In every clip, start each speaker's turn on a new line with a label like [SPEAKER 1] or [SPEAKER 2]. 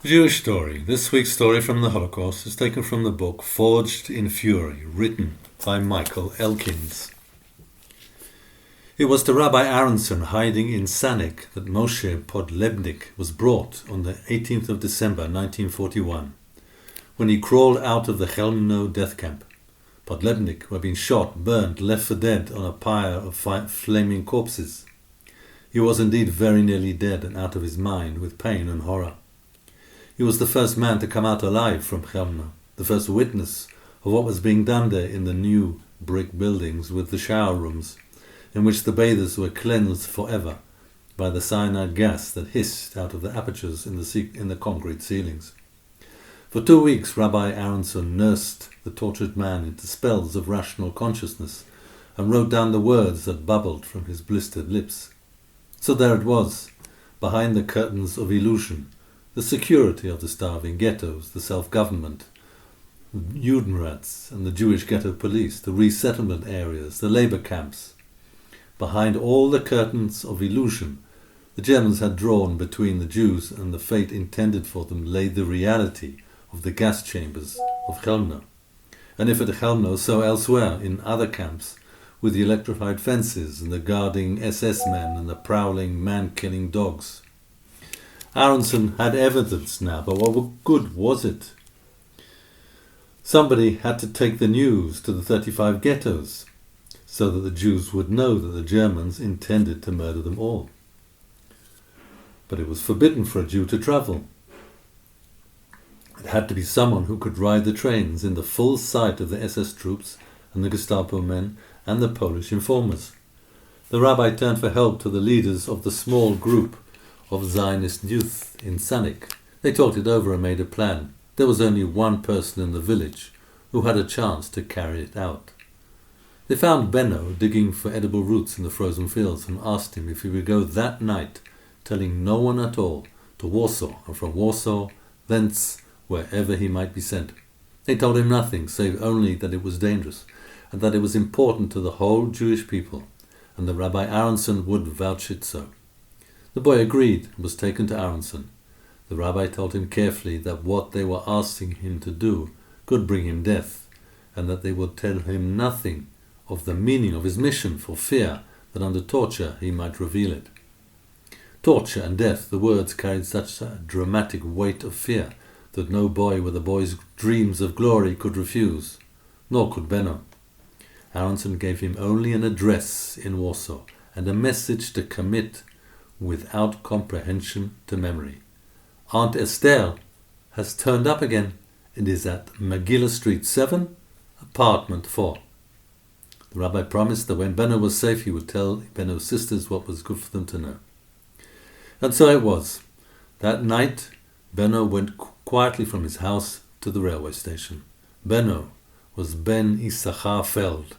[SPEAKER 1] Jewish story. This week's story from the Holocaust is taken from the book Forged in Fury, written by Michael Elkins. It was to Rabbi Aronson hiding in Sanik that Moshe Podlebnik was brought on the 18th of December 1941, when he crawled out of the Chelmno death camp. Podlebnik, who had been shot, burned, left for dead on a pyre of flaming corpses. He was indeed very nearly dead and out of his mind with pain and horror. He was the first man to come out alive from Chelmno, the first witness of what was being done there in the new brick buildings with the shower rooms, in which the bathers were cleansed forever by the cyanide gas that hissed out of the apertures in the concrete ceilings. For 2 weeks, Rabbi Aronson nursed the tortured man into spells of rational consciousness and wrote down the words that bubbled from his blistered lips. So there it was, behind the curtains of illusion, the security of the starving ghettos, the self-government, the Judenrats and the Jewish ghetto police, the resettlement areas, the labor camps. Behind all the curtains of illusion the Germans had drawn between the Jews and the fate intended for them lay the reality of the gas chambers of Chelmno. And if at Chelmno, so elsewhere in other camps, with the electrified fences and the guarding SS men and the prowling man-killing dogs. Aronson had evidence now, but what good was it? Somebody had to take the news to the 35 ghettos, so that the Jews would know that the Germans intended to murder them all. But it was forbidden for a Jew to travel. It had to be someone who could ride the trains in the full sight of the SS troops and the Gestapo men and the Polish informers. The rabbi turned for help to the leaders of the small group of Zionist youth in Sanik. They talked it over and made a plan. There was only one person in the village who had a chance to carry it out. They found Benno digging for edible roots in the frozen fields and asked him if he would go that night, telling no one at all, to Warsaw, and from Warsaw, thence wherever he might be sent. They told him nothing, save only that it was dangerous, and that it was important to the whole Jewish people, and the Rabbi Aronson would vouch it so. The boy agreed and was taken to Aronson. The rabbi told him carefully that what they were asking him to do could bring him death, and that they would tell him nothing of the meaning of his mission for fear that under torture he might reveal it. Torture and death, the words carried such a dramatic weight of fear that no boy with a boy's dreams of glory could refuse, nor could Benno. Aronson gave him only an address in Warsaw and a message to commit without comprehension to memory. Aunt Estelle has turned up again and is at Megillah Street 7, apartment 4. The rabbi promised that when Benno was safe he would tell Benno's sisters what was good for them to know. And so it was. That night Benno went quietly from his house to the railway station. Benno was Ben Issachar Feld,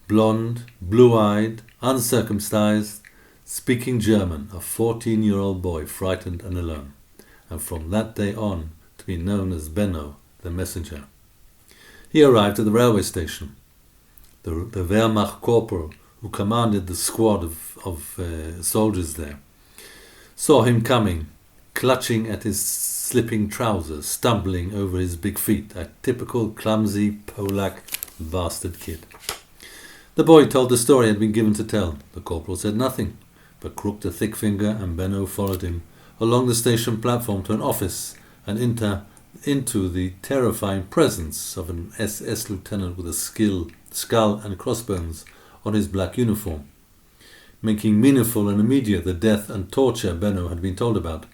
[SPEAKER 1] blonde, blue-eyed, uncircumcised, speaking German, a 14-year-old boy frightened and alone, and from that day on to be known as Benno the messenger. He arrived at the railway station. The Wehrmacht corporal who commanded the squad of soldiers there saw him coming, clutching at his slipping trousers, stumbling over his big feet, a typical clumsy Polak bastard kid. The boy told the story he had been given to tell. The corporal said nothing, but crooked a thick finger, and Benno followed him along the station platform to an office and into the terrifying presence of an SS lieutenant with a skull and crossbones on his black uniform, making meaningful and immediate the death and torture Benno had been told about.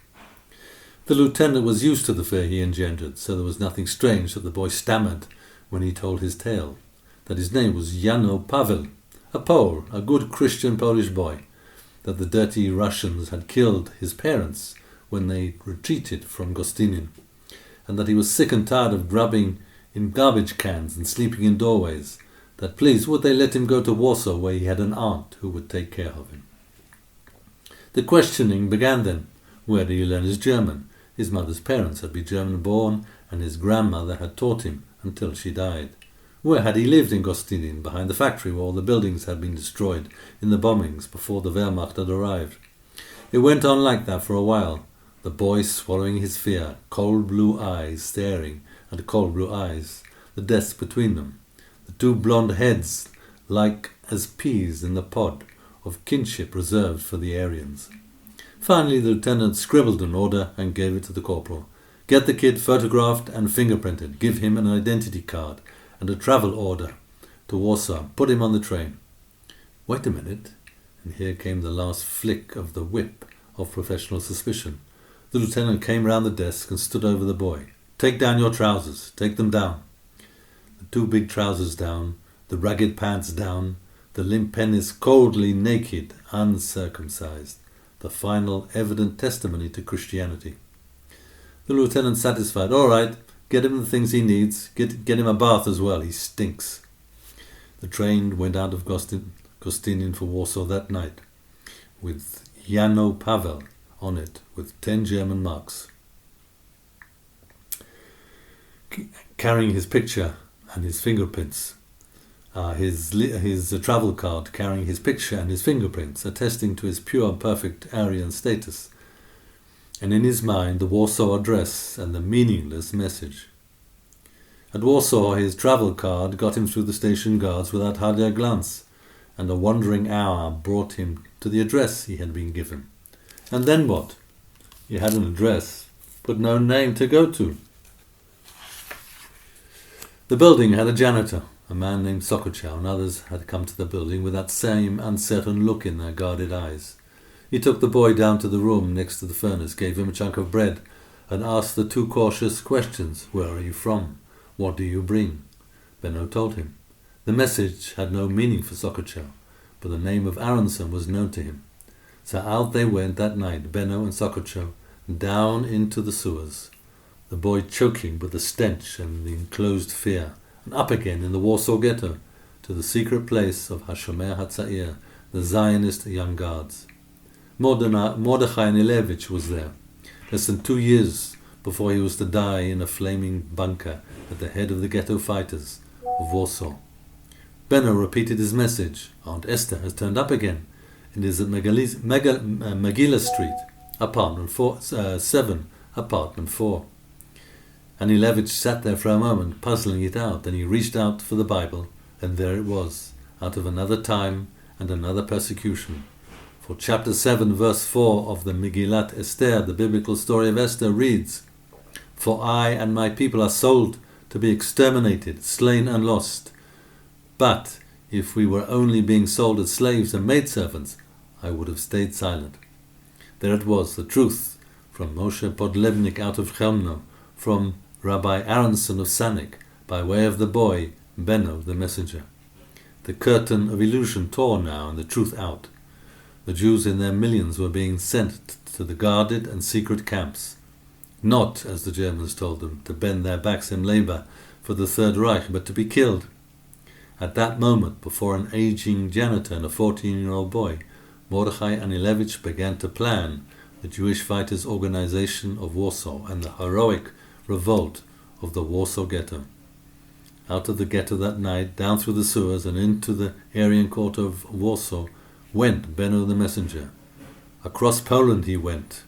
[SPEAKER 1] The lieutenant was used to the fear he engendered, so there was nothing strange that the boy stammered when he told his tale, that his name was Jano Pavel, a Pole, a good Christian Polish boy, that the dirty Russians had killed his parents when they retreated from Gostinin, and that he was sick and tired of grubbing in garbage cans and sleeping in doorways, that please would they let him go to Warsaw where he had an aunt who would take care of him. The questioning began then. Where did he learn his German? His mother's parents had been German-born, and his grandmother had taught him until she died. Where had he lived in Gostinin, behind the factory where all the buildings had been destroyed in the bombings before the Wehrmacht had arrived? It went on like that for a while, the boy swallowing his fear, cold blue eyes staring at cold blue eyes, the desk between them, the two blonde heads like as peas in the pod of kinship reserved for the Aryans. Finally, the lieutenant scribbled an order and gave it to the corporal. Get the kid photographed and fingerprinted. Give him an identity card and a travel order to Warsaw. Put him on the train. Wait a minute. And here came the last flick of the whip of professional suspicion. The lieutenant came round the desk and stood over the boy. Take down your trousers. Take them down. The two big trousers down, the ragged pants down, the limp penis coldly naked, uncircumcised. The final evident testimony to Christianity. The lieutenant satisfied. All right, get him the things he needs. Get him a bath as well. He stinks. The train went out of Gostinin for Warsaw that night, with Jano Pavel on it, with 10 German marks, carrying his picture and his fingerprints. His travel card carrying his picture and his fingerprints, attesting to his pure, perfect Aryan status, and in his mind the Warsaw address and the meaningless message. At Warsaw, his travel card got him through the station guards without hardly a glance, and a wandering hour brought him to the address he had been given. And then what? He had an address, but no name to go to. The building had a janitor, a man named Sokochow, and others had come to the building with that same uncertain look in their guarded eyes. He took the boy down to the room next to the furnace, gave him a chunk of bread, and asked the two cautious questions. Where are you from? What do you bring? Benno told him. The message had no meaning for Sokochow, but the name of Aronson was known to him. So out they went that night, Benno and Sokochow, down into the sewers, the boy choking with the stench and the enclosed fear, and up again in the Warsaw ghetto, to the secret place of Hashomer HaTzair, the Zionist young guards. Mordechai Anilevich was there, less than 2 years before he was to die in a flaming bunker at the head of the ghetto fighters of Warsaw. Benno repeated his message. Aunt Esther has turned up again and is at Megillah Street, apartment 7, apartment 4. Anilevich sat there for a moment, puzzling it out. Then he reached out for the Bible, and there it was, out of another time and another persecution. For chapter 7, verse 4 of the Megillat Esther, the biblical story of Esther, reads, For I and my people are sold to be exterminated, slain and lost. But if we were only being sold as slaves and maidservants, I would have stayed silent. There it was, the truth, from Moshe Podlebnik out of Chelmno, from Rabbi Aronson of Sanik, by way of the boy, Benno the messenger. The curtain of illusion tore now and the truth out. The Jews in their millions were being sent to the guarded and secret camps, not, as the Germans told them, to bend their backs in labor for the Third Reich, but to be killed. At that moment, before an aging janitor and a 14-year-old boy, Mordechai Anilevich began to plan the Jewish Fighters' Organization of Warsaw and the heroic revolt of the Warsaw Ghetto. Out of the ghetto that night, down through the sewers and into the Aryan quarter of Warsaw, went Benno the messenger. Across Poland he went,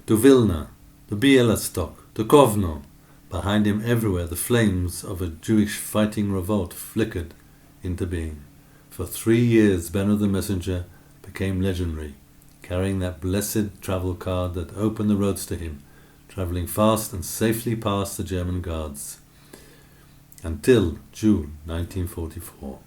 [SPEAKER 1] to Vilna, to Białystok, to Kovno. Behind him everywhere the flames of a Jewish fighting revolt flickered into being. For 3 years Benno the messenger became legendary, carrying that blessed travel card that opened the roads to him, travelling fast and safely past the German guards, until June 1944.